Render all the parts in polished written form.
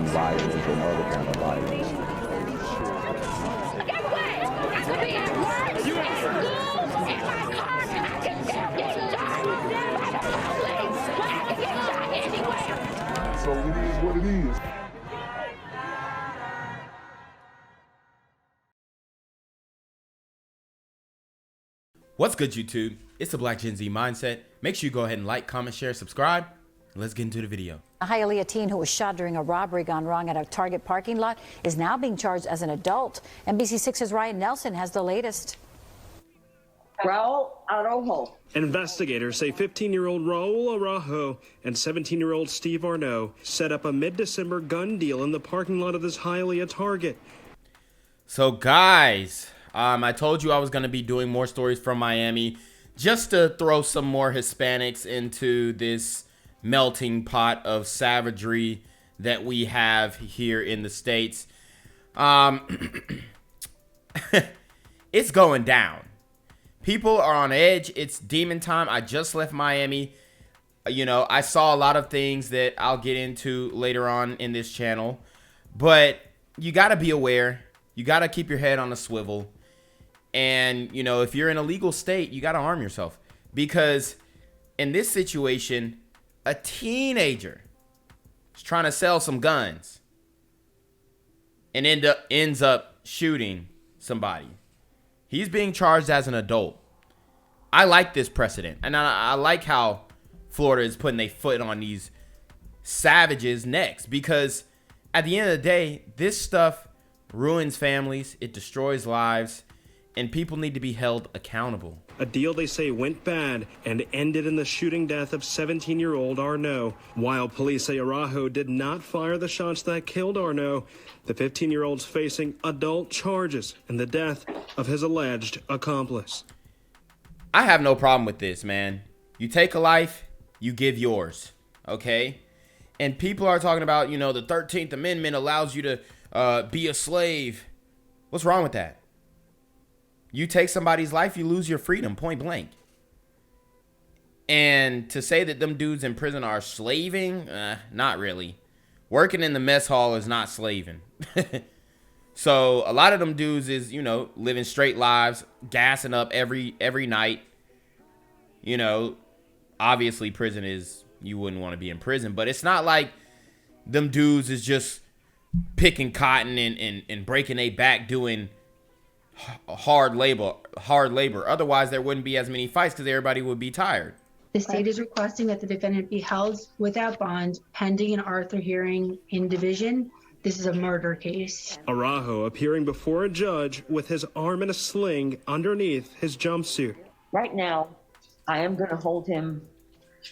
violence and other kind of violence. Get away! I could be at work, in school, in my car, I can still get shot by the police. I can get shot anywhere. So it is what it is. What's good, YouTube? It's the Black Gen Z Mindset. Make sure you go ahead and like, comment, share, subscribe. Let's get into the video. A Hialeah teen who was shot during a robbery gone wrong at a Target parking lot is now being charged as an adult. NBC6's Ryan Nelson has the latest. Raul Araujo. Investigators say 15-year-old Raul Araujo and 17-year-old Steve Arnaud set up a mid-December gun deal in the parking lot of this Hialeah Target. So, guys, I told you I was going to be doing more stories from Miami just to throw some more Hispanics into this melting pot of savagery that we have here in the States. It's going down. People are on edge. It's demon time. I just left Miami. You know, I saw a lot of things that I'll get into later on in this channel. But you got to be aware. You got to keep your head on a swivel. And, you know, if you're in a legal state, you got to arm yourself. Because in this situation, a teenager is trying to sell some guns and ends up shooting somebody. He's being charged as an adult. I like this precedent. And I like how Florida is putting their foot on these savages' necks. Because at the end of the day, this stuff ruins families. It destroys lives. And people need to be held accountable. A deal they say went bad and ended in the shooting death of 17-year-old Arnaud. While police say Araujo did not fire the shots that killed Arnaud, the 15-year-old's facing adult charges in the death of his alleged accomplice. I have no problem with this, man. You take a life, you give yours, okay? And people are talking about, you know, the 13th Amendment allows you to be a slave. What's wrong with that? You take somebody's life, you lose your freedom, point blank. And to say that them dudes in prison are slaving, not really. Working in the mess hall is not slaving. So a lot of them dudes is, you know, living straight lives, gassing up every night. You know, obviously prison is, you wouldn't want to be in prison, but it's not like them dudes is just picking cotton and breaking their back doing hard labor. Otherwise there wouldn't be as many fights because everybody would be tired. The state is requesting that the defendant be held without bond pending an Arthur hearing in division. This is a murder case. Araujo appearing before a judge with his arm in a sling underneath his jumpsuit. Right now, I am going to hold him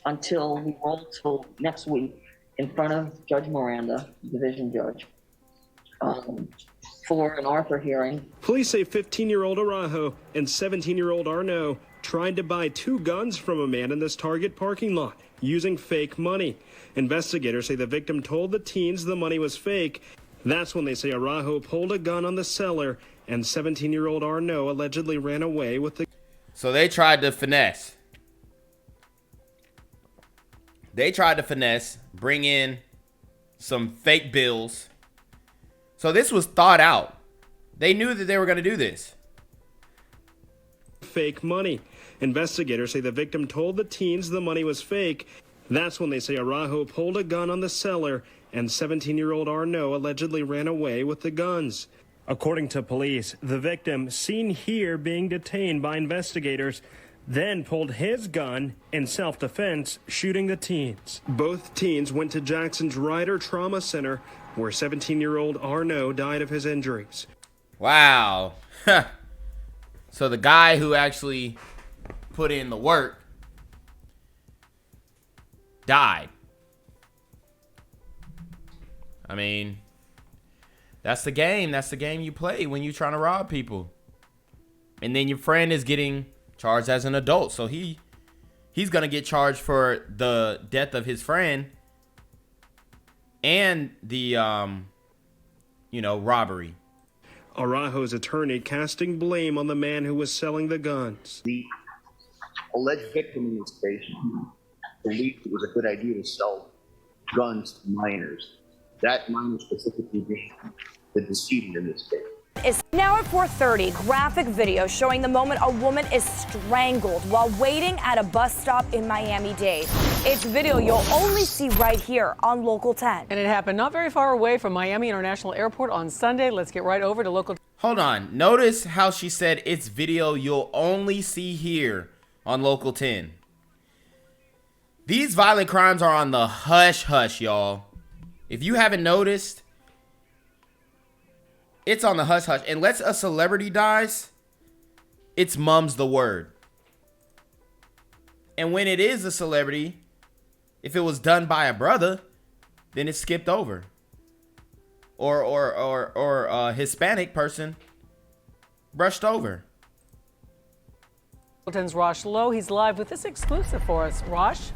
until we roll till next week in front of Judge Miranda, division judge, for an Arthur hearing. Police say 15-year-old Araujo and 17-year-old Arnaud tried to buy 2 guns from a man in this Target parking lot using fake money. Investigators say the victim told the teens the money was fake. That's when they say Araujo pulled a gun on the seller and 17-year-old Arnaud allegedly ran away with the... So they tried to finesse. Bring in some fake bills. So this was thought out. They knew that they were going to do this. Fake money. Investigators say the victim told the teens the money was fake. That's when they say Araujo pulled a gun on the seller and 17-year-old Arnaud allegedly ran away with the guns. According to police, the victim, seen here being detained by investigators, then pulled his gun in self-defense, shooting the teens. Both teens went to Jackson's Ryder Trauma Center, where 17-year-old Arnaud died of his injuries. Wow. So the guy who actually put in the work died. I mean, that's the game. That's the game you play when you're trying to rob people. And then your friend is getting charged as an adult. So he's going to get charged for the death of his friend and the, robbery. Araujo's attorney casting blame on the man who was selling the guns. The alleged victim in this case believed it was a good idea to sell guns to minors. That minor specifically being the decedent in this case. It's now at 4:30. Graphic video showing the moment a woman is strangled while waiting at a bus stop in Miami-Dade. It's video you'll only see right here on Local 10. And it happened not very far away from Miami International Airport on Sunday. Let's get right over to Local. Hold on. Notice how she said it's video you'll only see here on Local 10. These violent crimes are on the hush hush, y'all. If you haven't noticed, it's on the hush hush. Unless a celebrity dies, it's mum's the word. And when it is a celebrity, if it was done by a brother, then it's skipped over. Or a Hispanic person brushed over. Local 10's Rosh Lowe. He's live with this exclusive for us. Rosh?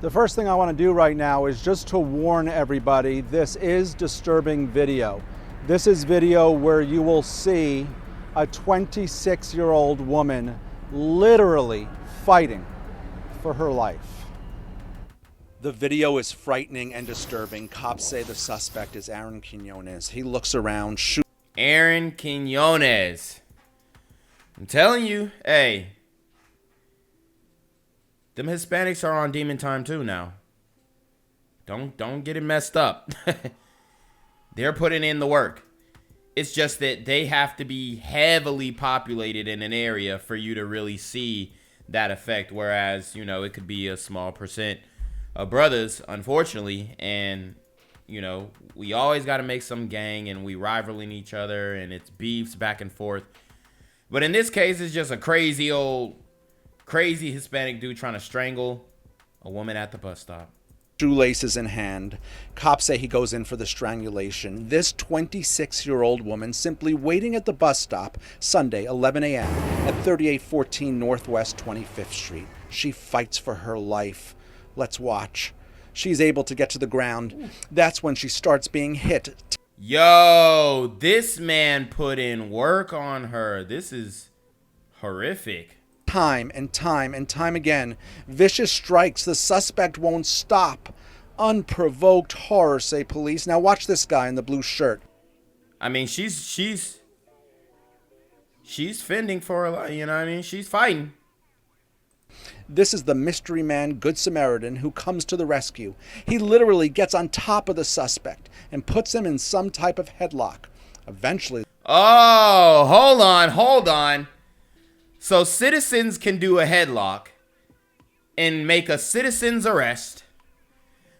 The first thing I want to do right now is just to warn everybody, this is disturbing video. This is video where you will see a 26-year-old woman literally fighting for her life. The video is frightening and disturbing. Cops say the suspect is Aaron Quinones. He looks around, shoots. Aaron Quinones. I'm telling you, hey. Them Hispanics are on demon time too now. Don't get it messed up. They're putting in the work. It's just that they have to be heavily populated in an area for you to really see that effect. Whereas, you know, it could be a small percent of brothers, unfortunately. And, you know, we always got to make some gang and we rivaling each other and it's beefs back and forth. But in this case, it's just a crazy Hispanic dude trying to strangle a woman at the bus stop. Shoelaces in hand. Cops say he goes in for the strangulation. This 26-year-old woman simply waiting at the bus stop Sunday, 11 a.m. at 3814 Northwest 25th Street. She fights for her life. Let's watch. She's able to get to the ground. That's when she starts being hit. Yo, this man put in work on her. This is horrific. Time and time and time again. Vicious strikes. The suspect won't stop. Unprovoked horror, say police. Now watch this guy in the blue shirt. I mean, she's fending for her life, you know what I mean? She's fighting. This is the mystery man, Good Samaritan, who comes to the rescue. He literally gets on top of the suspect and puts him in some type of headlock. Eventually... Oh, hold on. So citizens can do a headlock and make a citizen's arrest.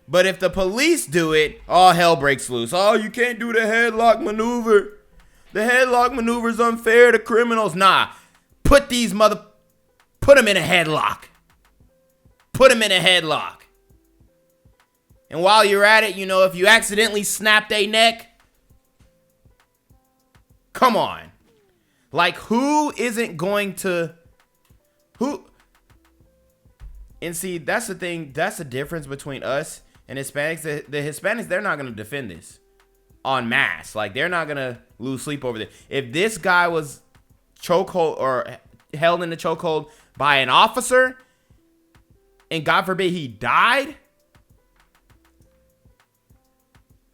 But if the police do it, all hell breaks loose. Oh, you can't do the headlock maneuver. The headlock maneuver is unfair to criminals. Nah, put them in a headlock. Put them in a headlock. And while you're at it, you know, if you accidentally snap their neck, come on. Like, who isn't going to... Who... And see, that's the thing. That's the difference between us and Hispanics. The Hispanics, they're not going to defend this en masse. Like, they're not going to lose sleep over this. If this guy was chokehold or held in the chokehold by an officer, and God forbid he died,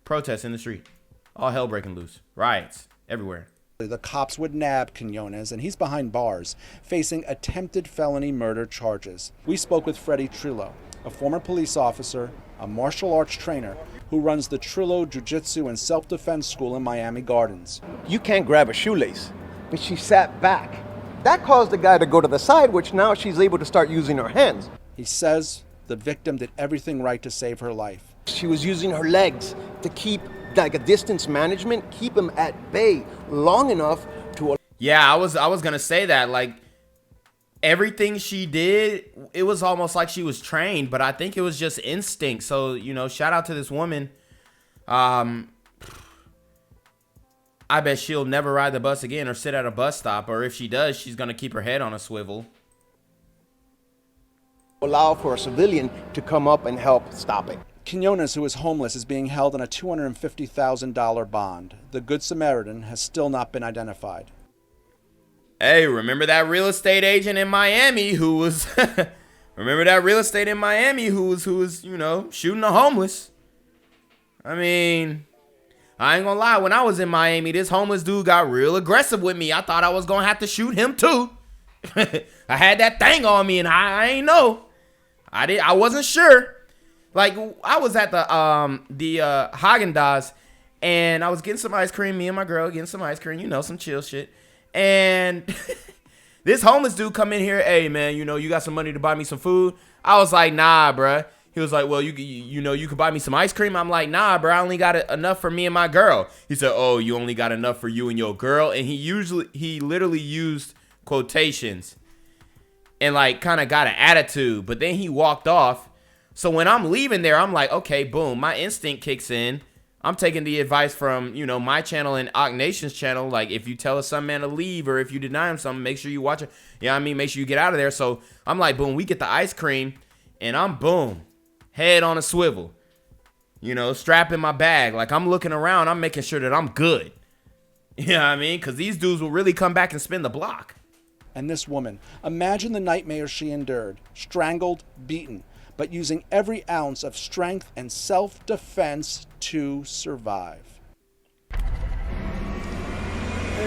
protests in the street. All hell breaking loose. Riots everywhere. The cops would nab Quinones, and he's behind bars, facing attempted felony murder charges. We spoke with Freddie Trillo, a former police officer, a martial arts trainer, who runs the Trillo Jiu-Jitsu and Self-Defense School in Miami Gardens. You can't grab a shoelace, but she sat back. That caused the guy to go to the side, which now she's able to start using her hands. He says the victim did everything right to save her life. She was using her legs to keep like a distance management, keep him at bay long enough to... Yeah, I was gonna say that. Like, everything she did, it was almost like she was trained, but I think it was just instinct. So, you know, shout out to this woman. I bet she'll never ride the bus again or sit at a bus stop, or if she does, she's gonna keep her head on a swivel. Allow for a civilian to come up and help stop it. Quinones, who is homeless, is being held on a $250,000 bond. The Good Samaritan has still not been identified. Hey, remember that real estate agent in Miami who was you know, shooting the homeless? I mean, I ain't gonna lie. When I was in Miami, this homeless dude got real aggressive with me. I thought I was gonna have to shoot him too. I had that thing on me, and I ain't know. I wasn't sure. Like, I was at the Haagen-Dazs, and I was getting some ice cream. Me and my girl getting some ice cream. You know, some chill shit. And this homeless dude come in here. Hey, man, you know, you got some money to buy me some food? I was like, nah, bruh. He was like, well, you know, you could buy me some ice cream. I'm like, nah, bro, I only got enough for me and my girl. He said, oh, you only got enough for you and your girl? And he literally used quotations and like kind of got an attitude, but then he walked off. So when I'm leaving there, I'm like, okay, boom, my instinct kicks in. I'm taking the advice from, you know, my channel and Ock Nation's channel. Like, if you tell a some man to leave or if you deny him something, make sure you watch it. Yeah, I mean, make sure you get out of there. So I'm like, boom, we get the ice cream, and I'm boom. Head on a swivel, you know, strap in my bag. Like, I'm looking around. I'm making sure that I'm good. You know what I mean? Because these dudes will really come back and spin the block. And this woman, imagine the nightmare she endured. Strangled, beaten, but using every ounce of strength and self-defense to survive.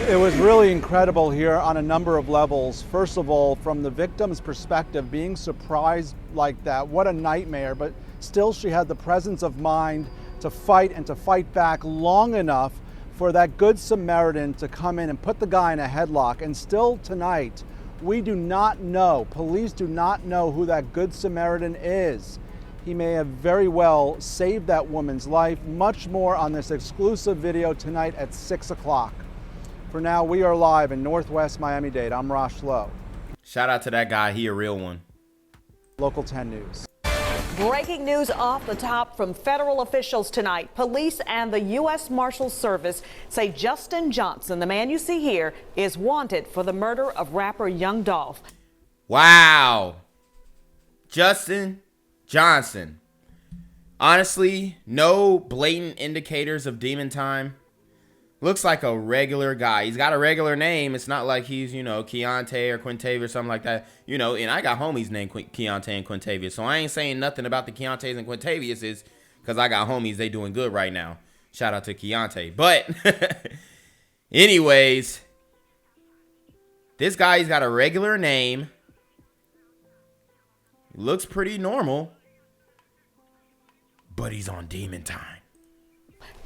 It was really incredible here on a number of levels. First of all, from the victim's perspective, being surprised like that, what a nightmare, but still she had the presence of mind to fight and to fight back long enough for that good Samaritan to come in and put the guy in a headlock. And still tonight, we do not know, police do not know who that good Samaritan is. He may have very well saved that woman's life. Much more on this exclusive video tonight at 6 o'clock. For now, we are live in Northwest Miami-Dade. I'm Rosh Lowe. Shout out to that guy. He a real one. Local 10 News. Breaking news off the top from federal officials tonight. Police and the U.S. Marshals Service say Justin Johnson, the man you see here, is wanted for the murder of rapper Young Dolph. Wow. Justin Johnson. Honestly, no blatant indicators of demon time. Looks like a regular guy. He's got a regular name. It's not like he's, you know, Keontae or Quintavia or something like that. You know, and I got homies named Keontae and Quintavia. So I ain't saying nothing about the Keontaes and Quintavias is because I got homies. They doing good right now. Shout out to Keontae. But anyways, this guy, he's got a regular name. Looks pretty normal. But he's on demon time.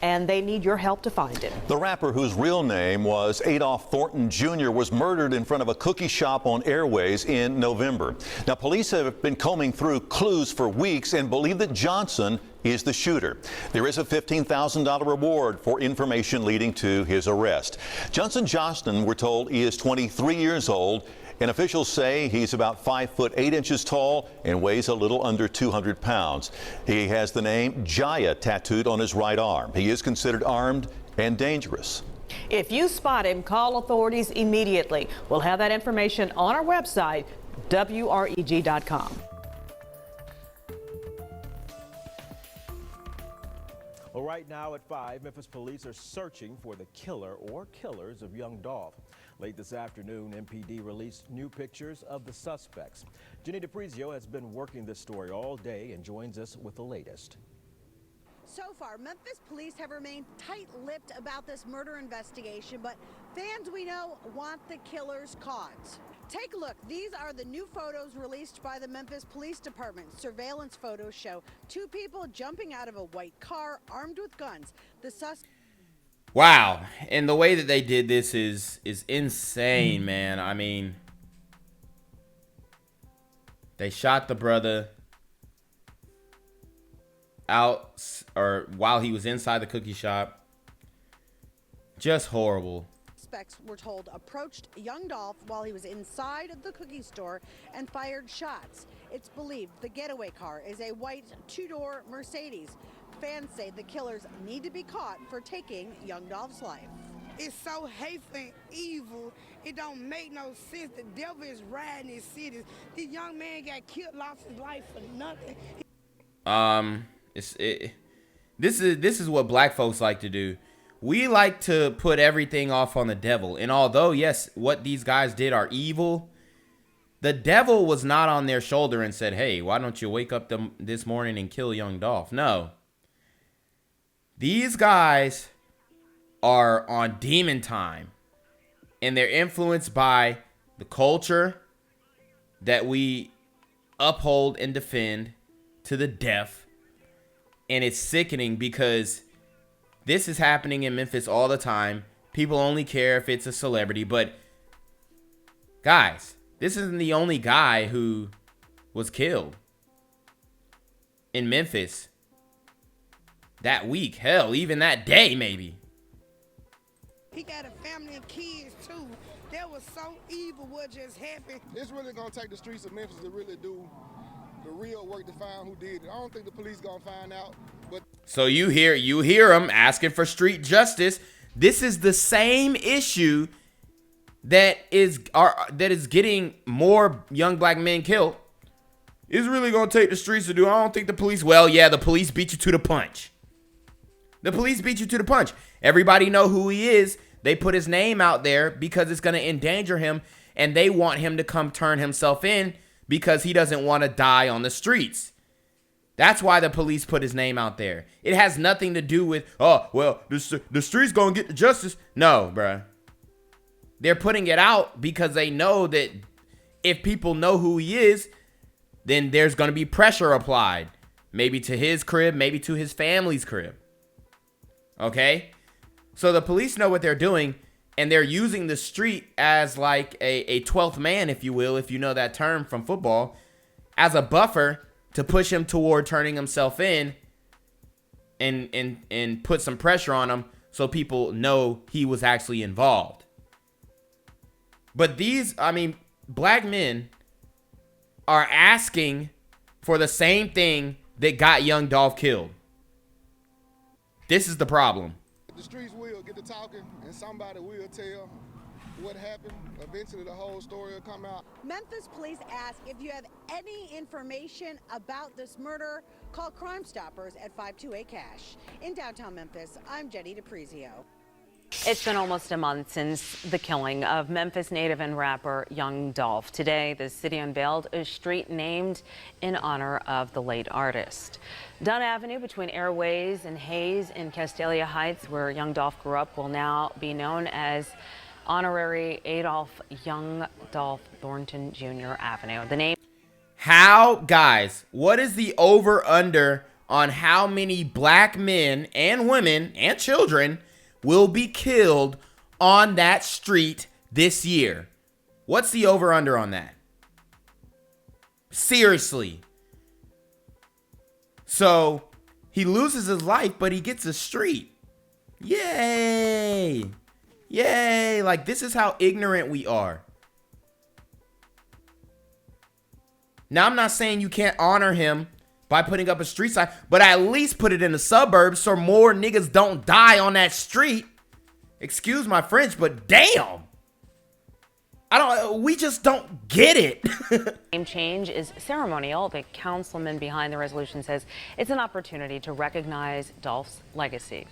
And they need your help to find him. The rapper, whose real name was Adolph Thornton Jr., was murdered in front of a cookie shop on Airways in November. Now, police have been combing through clues for weeks and believe that Johnson is the shooter. There is a $15,000 reward for information leading to his arrest. Johnson, we're told, is 23 years old. And officials say he's about 5 foot 8 inches tall and weighs a little under 200 pounds. He has the name Jaya tattooed on his right arm. He is considered armed and dangerous. If you spot him, call authorities immediately. We'll have that information on our website, WREG.com. Well, right now at 5, Memphis police are searching for the killer or killers of Young Dolph. Late this afternoon, MPD released new pictures of the suspects. Jenny DePrizio has been working this story all day and joins us with the latest. So far, Memphis police have remained tight-lipped about this murder investigation, but fans we know want the killers caught. Take a look. These are the new photos released by the Memphis Police Department. Surveillance photos show 2 people jumping out of a white car armed with guns. The suspect. Wow. And the way that they did this is insane, man. I mean, they shot the brother out or while he was inside the cookie shop. Just horrible. Suspects, we're told, approached Young Dolph while he was inside of the cookie store and fired shots. It's believed the getaway car is a white 2-door Mercedes. Fans say the killers need to be caught for taking Young Dolph's life. It's so hateful and evil. It don't make no sense. The devil is riding in cities. This young man got killed, lost his life for nothing. This is what black folks like to do. We like to put everything off on the devil. And although, yes, what these guys did are evil, the devil was not on their shoulder and said, hey, why don't you wake up this morning and kill Young Dolph? No. These guys are on demon time, and they're influenced by the culture that we uphold and defend to the death. And it's sickening because this is happening in Memphis all the time. People only care if it's a celebrity. But guys, this isn't the only guy who was killed in Memphis that week. Hell, even that day maybe. He got a family and kids too. That was so evil what just happened. It's really gonna take the streets of Memphis to really do the real work to find who did it. I don't think the police gonna find out, but so you hear them asking for street justice. This is the same issue that is getting more young black men killed. It's really gonna take the streets to do. I don't think the police. Well, yeah, the police beat you to the punch. The police beat you to the punch. Everybody know who he is. They put his name out there because it's gonna endanger him, and they want him to come turn himself in because he doesn't want to die on the streets. That's why the police put his name out there. It has nothing to do with, oh, well, the streets gonna get the justice. No, bruh. They're putting it out because they know that if people know who he is, then there's gonna be pressure applied. Maybe to his crib, maybe to his family's crib. Okay? So the police know what they're doing, and they're using the street as like a 12th man, if you will, if you know that term from football, as a buffer to push him toward turning himself in and put some pressure on him so people know he was actually involved. But these, black men are asking for the same thing that got Young Dolph killed. This is the problem. the streets will get to talking, and somebody will tell what happened. Eventually, the whole story will come out. Memphis police ask if you have any information about this murder, call Crime Stoppers at 528-CASH. In downtown Memphis, I'm Jenny DePrizio. It's been almost a month since the killing of Memphis native and rapper Young Dolph. Today, the city unveiled a street named in honor of the late artist. Dunn Avenue between Airways and Hayes in Castalia Heights, where Young Dolph grew up, will now be known as Honorary Adolph Young Dolph Thornton Jr. Avenue. The name. How, guys, what is the over-under on how many black men and women and children will be killed on that street this year? What's the over-under on that? Seriously. So, he loses his life, but he gets a street. Yay! Yay! Like, this is how ignorant we are. Now, I'm not saying you can't honor him by putting up a street sign, but at least put it in the suburbs so more niggas don't die on that street. Excuse my French, but damn. We just don't get it. Name change is ceremonial. The councilman behind the resolution says it's an opportunity to recognize Dolph's legacy.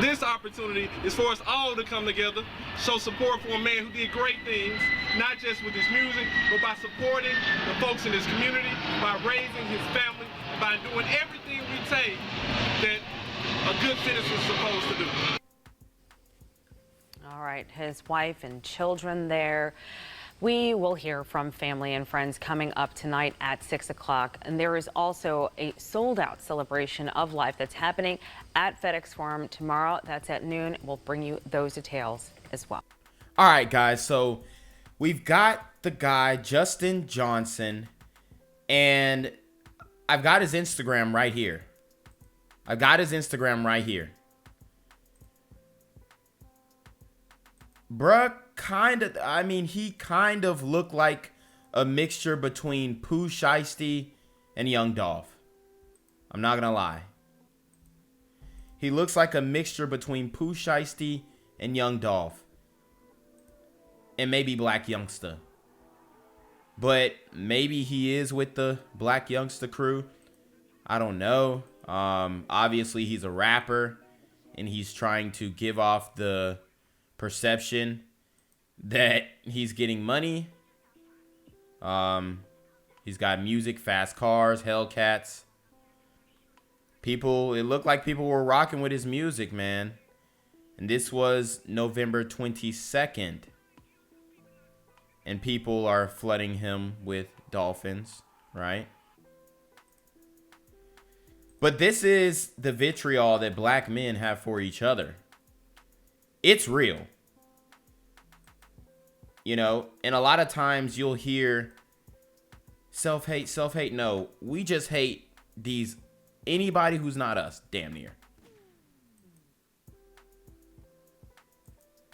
This opportunity is for us all to come together, show support for a man who did great things, not just with his music, but by supporting the folks in his community, by raising his family, by doing everything we take that a good citizen is supposed to do. All right, his wife and children there. We will hear from family and friends coming up tonight at 6 o'clock. And there is also a sold-out celebration of life that's happening at FedEx Forum tomorrow. That's at noon. We'll bring you those details as well. All right, guys. So we've got the guy, Justin Johnson, and I've got his Instagram right here. Bruh, he kind of looked like a mixture between Pooh Shiesty and Young Dolph. I'm not gonna lie. He looks like a mixture between Pooh Shiesty and Young Dolph. And maybe Black Youngsta. But maybe he is with the Black Youngsta crew. I don't know. Obviously, he's a rapper. And he's trying to give off the perception that he's getting money. He's got music, fast cars, Hellcats, It looked like people were rocking with his music, man. And this was November 22nd. And people are flooding him with dolphins, right? But this is the vitriol that black men have for each other. It's real. You know, and a lot of times you'll hear self-hate, self-hate. No, we just hate anybody who's not us, damn near.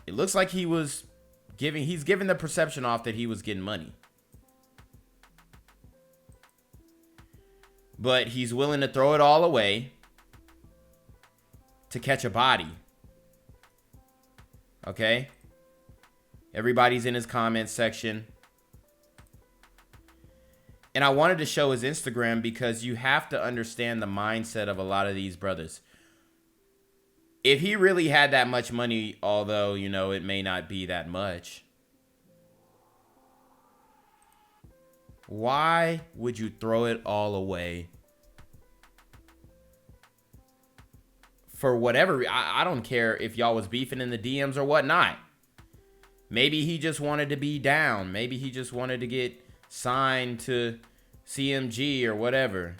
It looks like he's giving the perception off that he was getting money. But he's willing to throw it all away to catch a body. Okay? Everybody's in his comments section. And I wanted to show his Instagram because you have to understand the mindset of a lot of these brothers. If he really had that much money, although, you know, it may not be that much, why would you throw it all away? For whatever, I don't care if y'all was beefing in the DMs or whatnot. Maybe he just wanted to be down. Maybe he just wanted to get signed to CMG or whatever.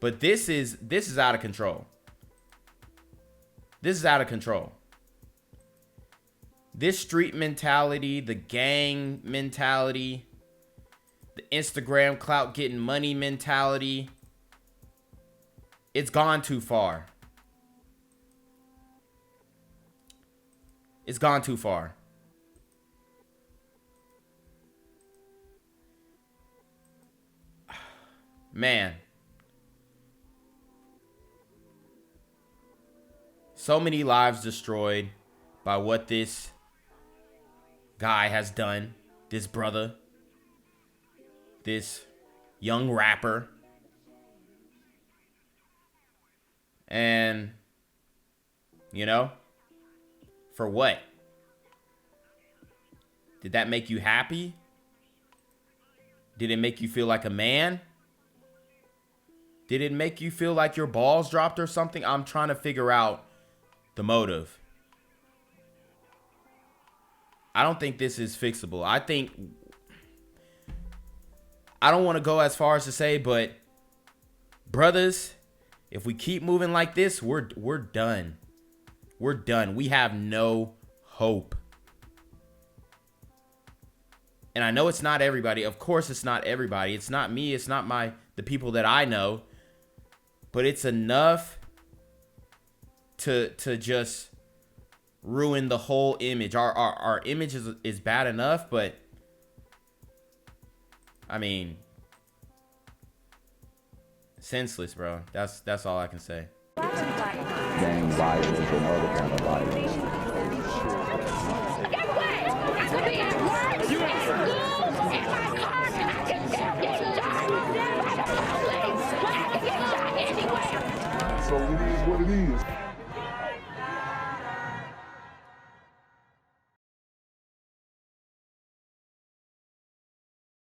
But this is out of control. This is out of control. This street mentality, the gang mentality, the Instagram clout getting money mentality, it's gone too far. It's gone too far. Man. So many lives destroyed by what this guy has done. This brother. This young rapper. And, you know, for what? Did that make you happy? Did it make you feel like a man? Did it make you feel like your balls dropped or something? I'm trying to figure out the motive. I don't think this is fixable. I don't want to go as far as to say, but brothers, if we keep moving like this, we're done. We're done. We have no hope. And I know it's not everybody. Of course it's not everybody. It's not me. It's not the people that I know. But it's enough to just ruin the whole image. Our image is bad enough, but I mean, senseless, bro. That's all I can say. Gang violence and other kind of violence. Get away! I could be at work, at school, in my car, and I can still get shot by the police. I can get shot anywhere. So it is what it is.